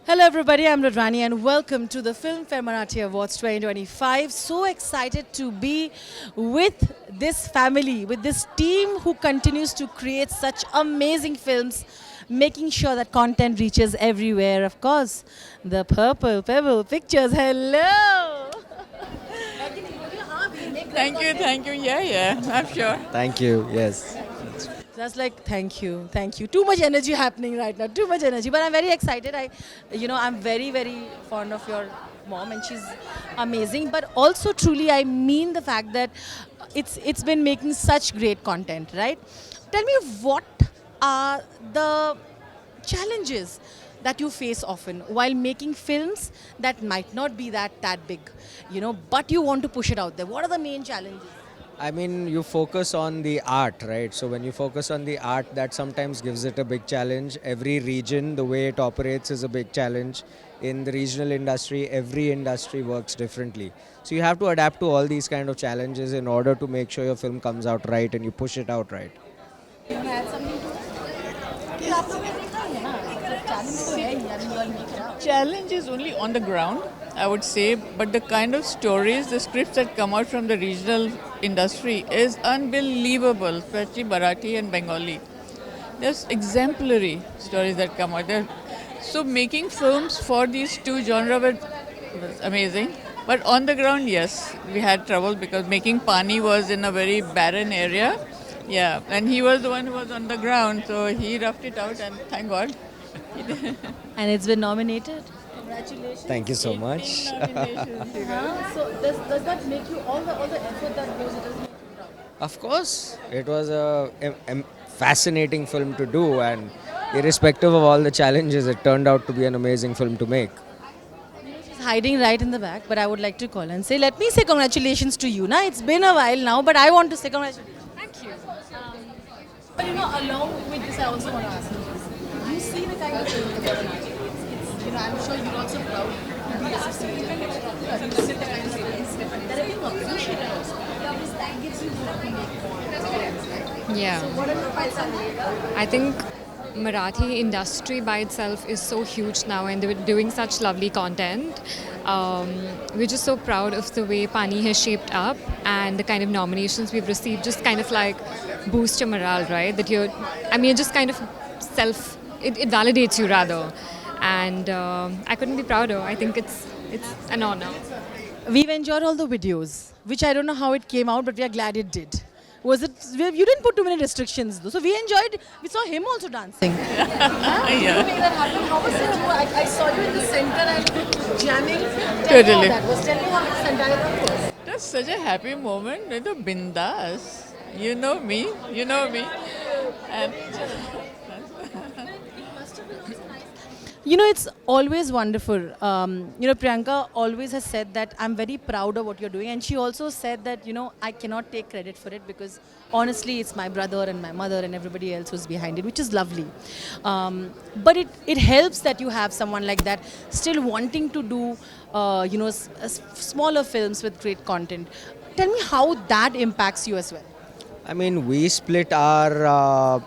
Hello everybody, I'm Radhani and welcome to the Film Fair Marathi Awards 2025. So excited to be with this family, with this team who continues to create such amazing films, making sure that content reaches everywhere. Of course, the Purple Pebble Pictures. Hello! Thank you. Yeah, I'm sure. Thank you. Yes. That's like thank you, thank you. Too much energy happening right now. Too much energy, but I'm very excited. I'm very fond of your mom, and she's amazing. But also, truly, I mean the fact that it's been making such great content, right? Tell me what are the challenges that you face often while making films that might not be that big, but you want to push it out there. What are the main challenges? I mean, you focus on the art, right? So when you focus on the art, that sometimes gives it a big challenge. Every region, the way it operates is a big challenge. In the regional industry, every industry works differently. So you have to adapt to all these kind of challenges in order to make sure your film comes out right and you push it out right. You want to add something to it? फिर आप लोगों ने देखा ही है ना, मतलब challenge तो है ही, I mean, you all make it up. Challenge is only on the ground, I would say, but the kind of stories, the scripts that come out from the regional industry is unbelievable, especially Marathi and Bengali. There's exemplary stories that come out there. So making films for these two genres was amazing. But on the ground, yes, we had trouble because making Pani was in a very barren area. Yeah, and he was the one who was on the ground, so he roughed it out, and thank God. And it's been nominated. Congratulations. Thank you so much. So does that make you all the effort that goes into it? Of course, it was a fascinating film to do, and irrespective of all the challenges, it turned out to be an amazing film to make. She's hiding right in the back, but I would like to call and say, let me say congratulations to you. Now it's been a while now, but I want to say congratulations. Thank you. But along with this, I also want to ask you this. You see the kind of film that I'm sure you're also proud to be associated with. You see the kind of films that are being appreciated also. That gives you hope to make more. Yeah. What are the fights are I think Marathi industry by itself is so huge now and they're doing such lovely content. We're just so proud of the way Pani has shaped up and the kind of nominations we've received just kind of like boost your morale, right? That it just kind of it validates you rather. And I couldn't be prouder. I think it's an honor. We've enjoyed all the videos, which I don't know how it came out, but we are glad it did. You didn't put too many restrictions though, so we enjoyed. We saw him also dancing. Yeah. Yeah. Make that happen. How was it? I saw you in the center and jamming. Totally. Tell me how this entire thing was. That's such a happy moment. You know, bindas. You know me. And It's always wonderful. Priyanka always has said that I'm very proud of what you're doing. And she also said that, I cannot take credit for it because honestly, it's my brother and my mother and everybody else who's behind it, which is lovely. But it helps that you have someone like that still wanting to do, smaller films with great content. Tell me how that impacts you as well. I mean, we split our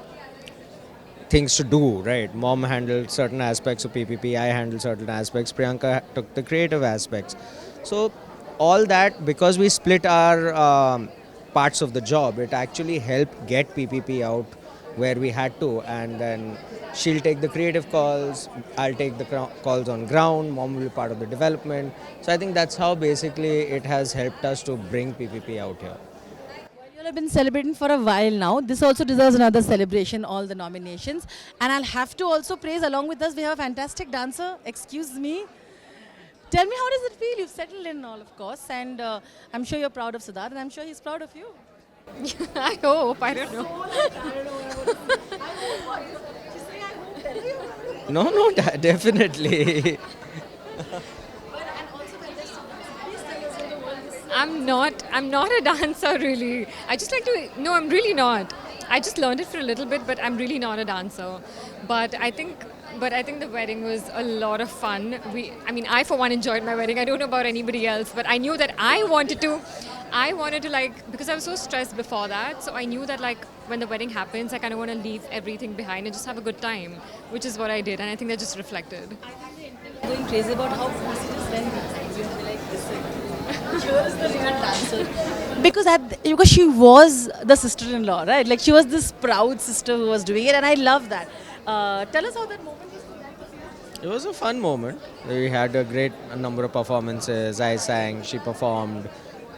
things to do, right? Mom handled certain aspects of PPP, I handled certain aspects, Priyanka took the creative aspects. So all that, because we split our parts of the job, it actually helped get PPP out where we had to, and then she'll take the creative calls, I'll take the calls on ground, mom will be part of the development. So I think that's how basically it has helped us to bring PPP out here. You all have been celebrating for a while now. This also deserves another celebration, all the nominations. And I'll have to also praise along with us, we have a fantastic dancer. Excuse me. Tell me, how does it feel? You've settled in all, of course. And I'm sure you're proud of Siddharth and I'm sure he's proud of you. I hope. I don't know. No, definitely. I'm not a dancer really. I just like to no, I'm really not. I just learned it for a little bit, but I'm really not a dancer. But I think the wedding was a lot of fun. I for one enjoyed my wedding. I don't know about anybody else, but I knew that I wanted to because I was so stressed before that. So I knew that when the wedding happens, I kind of want to leave everything behind and just have a good time, which is what I did. And I think that just reflected. I had the Going crazy about how Pussy just went behind you and be like, listen, here is the real dancer. Because she was the sister-in-law, right? Like she was this proud sister who was doing it, and I love that. Tell us how that moment was like for you. It was a fun moment. We had a great number of performances. I sang, she performed.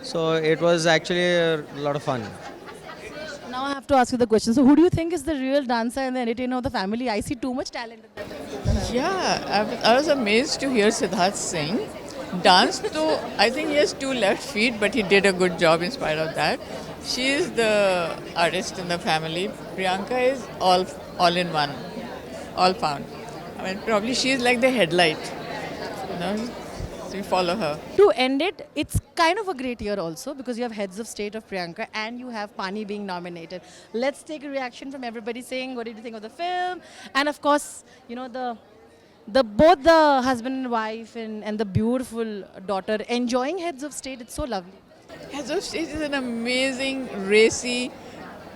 So it was actually a lot of fun. Now I have to ask you the question. So who do you think is the real dancer and the entertainer of the family? I see too much talent in that. Yeah, I was amazed to hear Siddharth sing. Dance, though, I think he has two left feet, but he did a good job in spite of that. She is the artist in the family. Priyanka is all in one, all found. I mean, probably she is like the headlight. You know, so we follow her. To end it, it's kind of a great year also because you have Heads of State of Priyanka and you have Pani being nominated. Let's take a reaction from everybody saying what did you think of the film, and of course, you know the both the husband and wife and the beautiful daughter enjoying Heads of State. It's so lovely. Heads of State is an amazing, racy,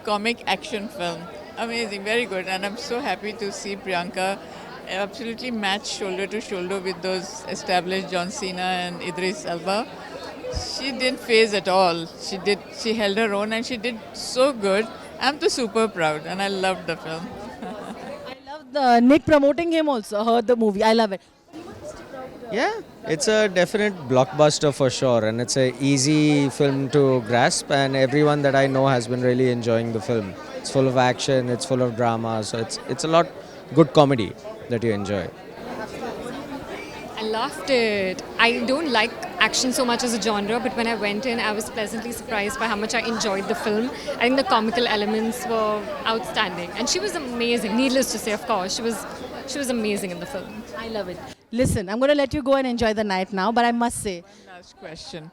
comic action film. Amazing, very good. And I'm so happy to see Priyanka absolutely match shoulder to shoulder with those established John Cena and Idris Elba. She didn't phase at all. She held her own and she did so good. I'm too super proud and I loved the film. I love the Nick promoting him also. Heard the movie. I love it. Yeah, it's a definite blockbuster for sure, and it's a easy film to grasp. And everyone that I know has been really enjoying the film. It's full of action, it's full of drama, so it's a lot good comedy that you enjoy. I loved it. I don't like action so much as a genre, but when I went in, I was pleasantly surprised by how much I enjoyed the film. I think the comical elements were outstanding, and she was amazing. Needless to say, of course, she was amazing in the film. I love it. Listen, I'm going to let you go and enjoy the night now, but I must say, Last question.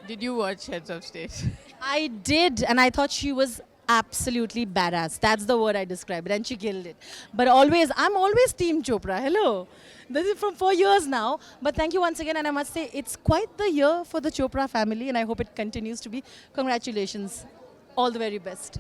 Did you watch Heads of State? I did, and I thought she was absolutely badass. That's the word I described it, and she killed it. But I'm always Team Chopra. Hello. This is from 4 years now. But thank you once again, and I must say, it's quite the year for the Chopra family, and I hope it continues to be. Congratulations. All the very best.